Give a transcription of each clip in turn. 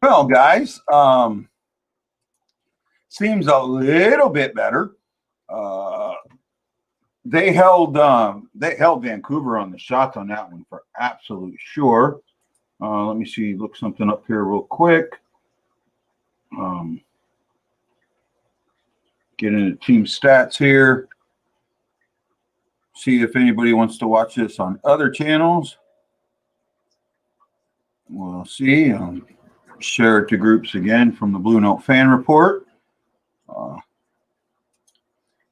Well, guys, seems a little bit better. Uh, they held Vancouver on the shots on that one for absolute sure. Let me see, look something up here real quick. Um, get into team stats here. See if anybody wants to watch this on other channels. We'll see. Share it to groups again from the Blue Note Fan Report.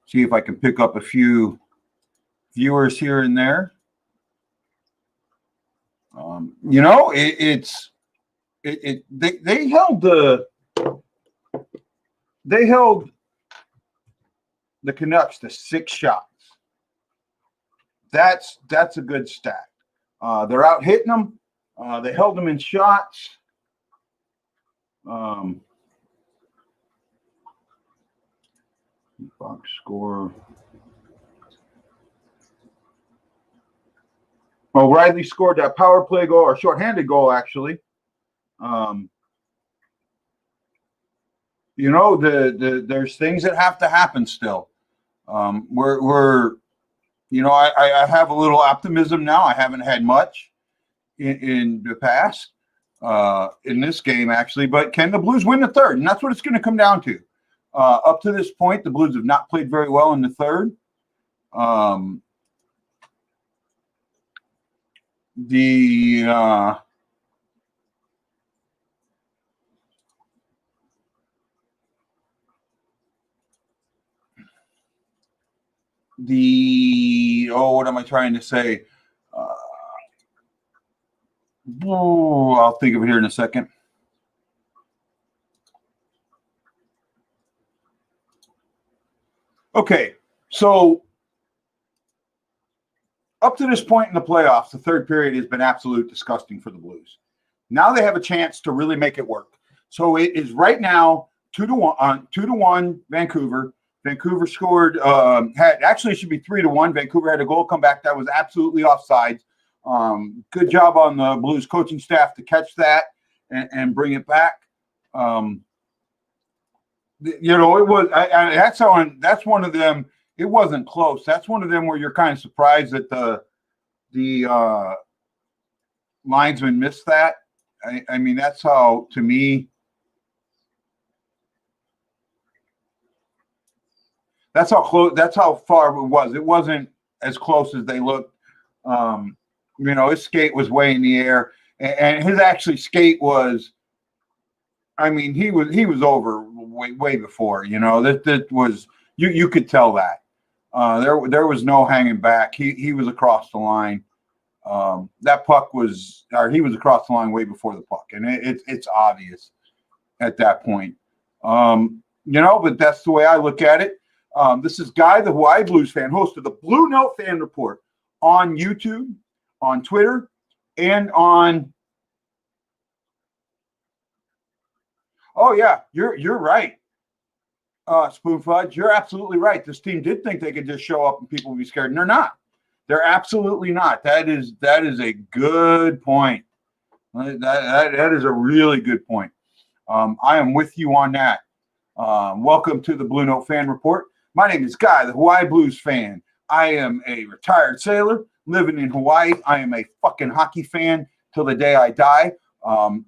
See if I can pick up a few viewers here and there. They held the Canucks to 6 shots. That's a good stat. They're out hitting them. They held them in shots. Box score. Well, Riley scored that power play goal or shorthanded goal, actually. There's things that have to happen still. I have a little optimism now. I haven't had much in the past in this game, actually. But can the Blues win the third? And that's what it's going to come down to. Up to this point, the Blues have not played very well in the third. What am I trying to say? I'll think of it here in a second. Okay, so up to this point in the playoffs, the third period has been absolute disgusting for the Blues. Now they have a chance to really make it work. So it is right now 2-1 Vancouver. Vancouver scored. Actually, it should be 3-1. Vancouver had a goal come back that was absolutely offsides. Good job on the Blues coaching staff to catch that and bring it back. It was. That's one of them. It wasn't close. That's one of them where you're kind of surprised that the linesman missed that. I mean, that's how, to me, that's how close. That's how far it was. It wasn't as close as they looked. His skate was way in the air, and his actually skate was. I mean, he was over way before. That was you could tell that. There was no hanging back. He was across the line. That puck was, or he was across the line way before the puck, and it's obvious at that point. But that's the way I look at it. This is Guy, the Hawaii Blues fan, host of the Blue Note Fan Report on YouTube, on Twitter, and on. Oh yeah, you're right. Spoon Fudge, you're absolutely right. This team did think they could just show up and people would be scared, and they're not. They're absolutely not. That is a good point. That is a really good point. I am with you on that. Welcome to the Blue Note Fan Report. My name is Guy, the Hawaii Blues fan. I am a retired sailor living in Hawaii. I am a fucking hockey fan till the day I die.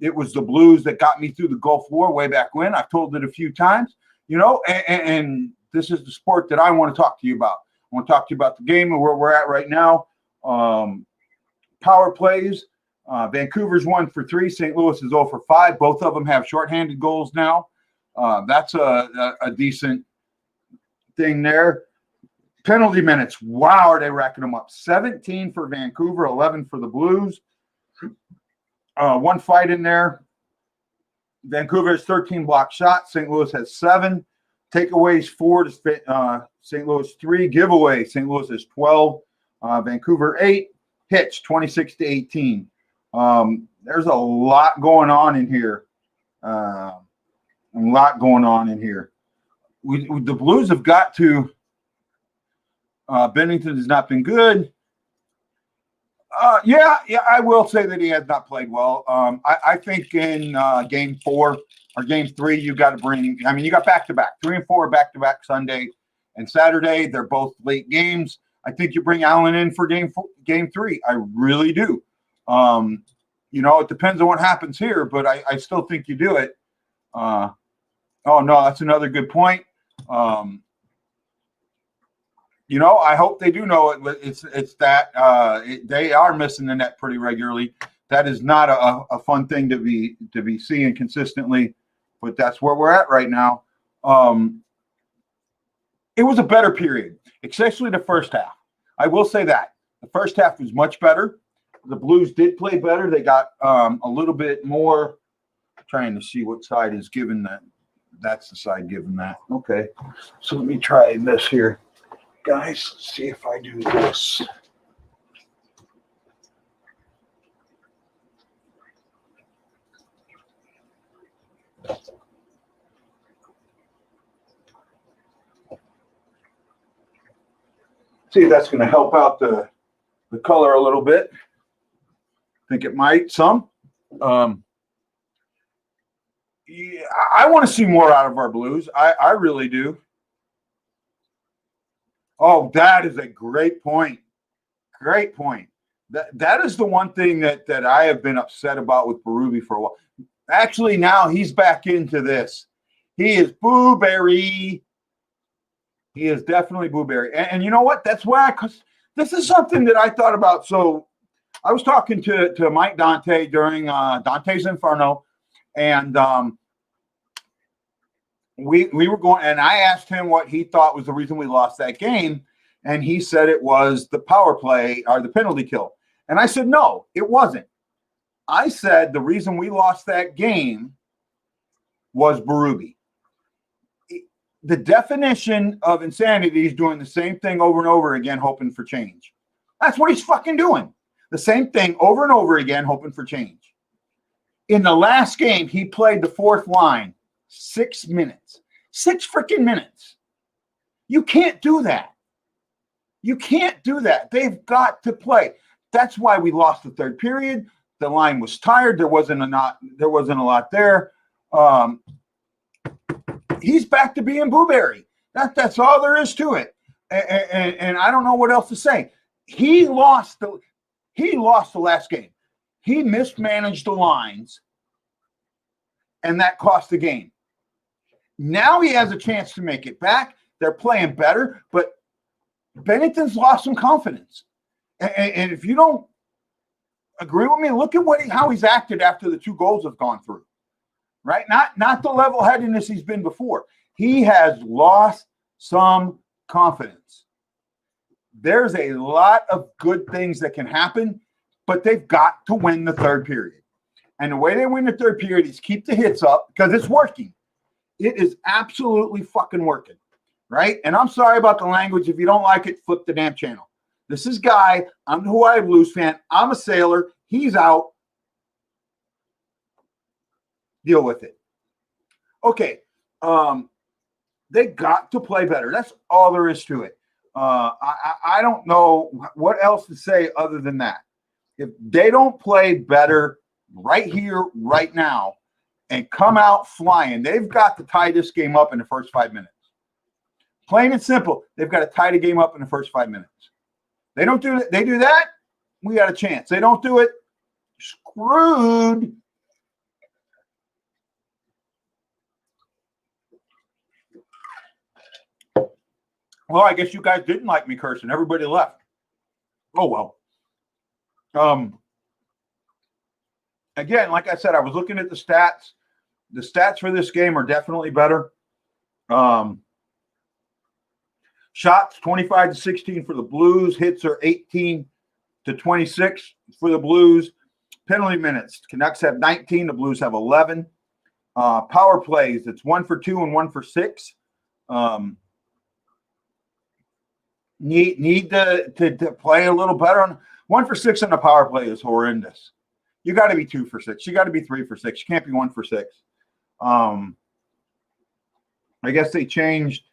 It was the Blues that got me through the Gulf War way back when. I've told it a few times, and this is the sport that I want to talk to you about. I want to talk to you about the game and where we're at right now. Power plays. Vancouver's 1 for 3. St. Louis is 0 for 5. Both of them have shorthanded goals now. That's a decent thing there. Penalty minutes. Wow, are they racking them up? 17 for Vancouver, 11 for the Blues. One fight in there. Vancouver has 13 blocked shots. St. Louis has 7. Takeaways 4 to St. Louis 3. Giveaway. St. Louis has 12. Vancouver 8. Hits 26-18. There's a lot going on in here. The Blues have got to. Bennington has not been good. Yeah, I will say that he has not played well. I think in game 4 or game 3, you got to bring. I mean, you got back to back, 3 and 4 back to back Sunday and Saturday. They're both late games. I think you bring Allen in for game 3. I really do. It depends on what happens here, but I still think you do it. Oh no, that's another good point. I hope they do know it. It's that they are missing the net pretty regularly. That is not a fun thing to be seeing consistently, but that's where we're at right now. It was a better period, especially the first half. I will say that the first half was much better. The Blues did play better. They got a little bit more. Trying to see what side is given that. That's the side given that. Okay, so let me try this here. Guys, let's see if I do this. See if that's going to help out the color a little bit. I think it might some. Yeah, I want to see more out of our Blues. I really do. Oh, that is a great point. Great point. That is the one thing that I have been upset about with Berube for a while. Actually, now he's back into this. He is Booberry. He is definitely Booberry. And you know what? That's why, because this is something that I thought about. So I was talking to Mike Dante during Dante's Inferno, and we were going, and I asked him what he thought was the reason we lost that game, and he said it was the power play or the penalty kill. And I said, no, it wasn't. I said the reason we lost that game was Berube. The definition of insanity is doing the same thing over and over again, hoping for change. That's what he's fucking doing. The same thing over and over again, hoping for change. In the last game, he played the fourth line 6 minutes. 6 freaking minutes. You can't do that. You can't do that. They've got to play. That's why we lost the third period. The line was tired. There wasn't a lot there. He's back to being Booberry. That's all there is to it. And I don't know what else to say. He lost the last game. He mismanaged the lines, and that cost the game. Now he has a chance to make it back. They're playing better, but Bennington's lost some confidence. And if you don't agree with me, look at how he's acted after the 2 goals have gone through. Right? Not the level-headedness he's been before. He has lost some confidence. There's a lot of good things that can happen, but they've got to win the third period. And the way they win the third period is keep the hits up because it's working. It is absolutely fucking working. Right? And I'm sorry about the language. If you don't like it, flip the damn channel. This is Guy. I'm the Hawaii Blues fan. I'm a sailor. He's out. Deal with it. Okay. They got to play better. That's all there is to it. I don't know what else to say other than that. If they don't play better right here, right now, and come out flying, they've got to tie this game up in the first 5 minutes. Plain and simple, they've got to tie the game up in the first 5 minutes. They don't do that. They do that, we got a chance. They don't do it, screwed. Well, I guess you guys didn't like me cursing. Everybody left. Oh, well. Again, like I said, I was looking at the stats. The stats for this game are definitely better. Shots, 25-16 for the Blues. Hits are 18-26 for the Blues. Penalty minutes, Canucks have 19. The Blues have 11. Power plays, it's 1 for 2 and 1 for 6. Need to play a little better on 1 for 6 on the power play is horrendous. You got to be 2 for 6. You got to be 3 for 6. You can't be 1 for 6. I guess they changed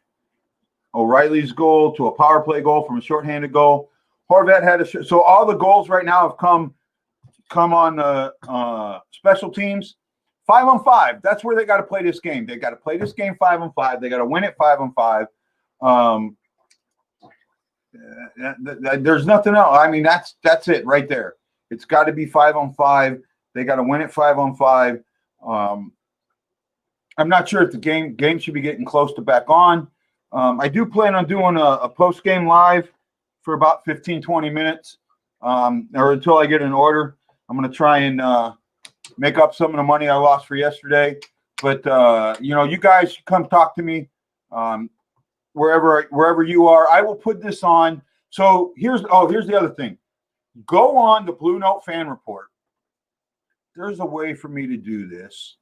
O'Reilly's goal to a power play goal from a shorthanded goal. Horvat had a so all the goals right now have come on the special teams. 5-on-5. That's where they got to play this game. They got to play this game 5-on-5. They got to win it 5-on-5. There's nothing else. I mean, that's it right there. It's got to be 5-on-5. They got to win it 5-on-5. I'm not sure if the game should be getting close to back on. I do plan on doing a post-game live for about 15-20 minutes, or until I get an order. I'm going to try and make up some of the money I lost for yesterday. But, you guys should come talk to me wherever you are. I will put this on. So here's the other thing. Go on the Blue Note Fan Report. There's a way for me to do this.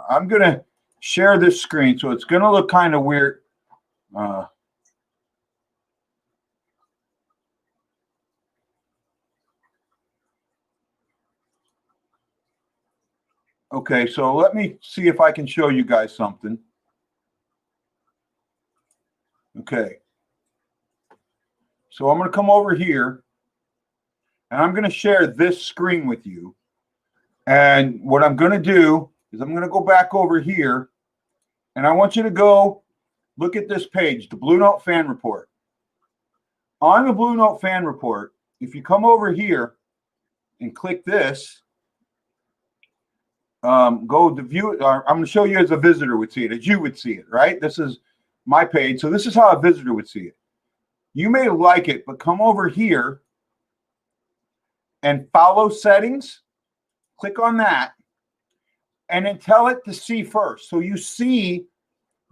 I'm going to share this screen, so it's going to look kind of weird. Okay, so let me see if I can show you guys something. Okay. So I'm going to come over here, and I'm going to share this screen with you. And what I'm going to do is I'm going to go back over here, and I want you to go look at this page, the Blue Note Fan Report. On the Blue Note Fan Report, if you come over here and click this, go to view it. I'm going to show you as a visitor would see it, as you would see it, right? This is my page. So this is how a visitor would see it. You may like it, but come over here and follow settings. Click on that and then tell it to see first. So you see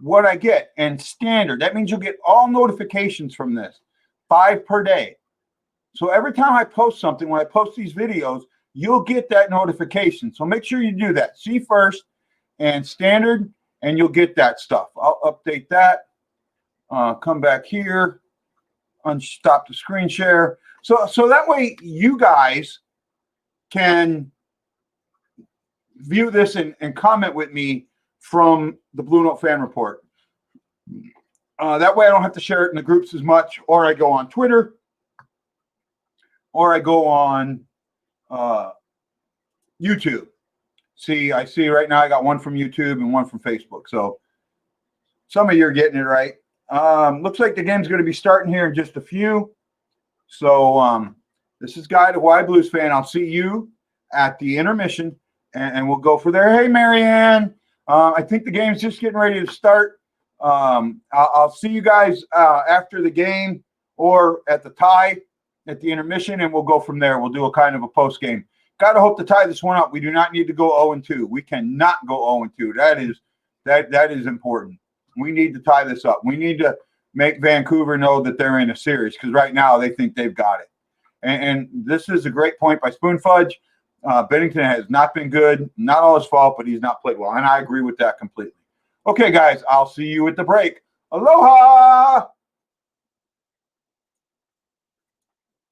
what I get, and standard. That means you'll get all notifications from this, 5 per day. So every time I post something, when I post these videos, you'll get that notification. So make sure you do that. See first and standard, and you'll get that stuff. I'll update that. Come back here, unstop the screen share. So that way you guys can view this and comment with me from the Blue Note Fan Report. That way I don't have to share it in the groups as much, or I go on Twitter, or I go on YouTube. I see right now I got one from YouTube and one from Facebook. So some of you are getting it right. Looks like the game's going to be starting here in just a few. So this is Guy, the Hawaii Blues fan. I'll see you at the intermission, and we'll go for there. Hey, Marianne. I think the game's just getting ready to start. I'll see you guys after the game or at the tie at the intermission, and we'll go from there. We'll do a kind of a post game. Got to hope to tie this one up. We do not need to go 0-2. We cannot go 0-2. That is important. We need to tie this up. We need to make Vancouver know that they're in a series, because right now they think they've got it. And this is a great point by Spoon Fudge. Bennington has not been good. Not all his fault, but he's not played well. And I agree with that completely. Okay, guys, I'll see you at the break. Aloha!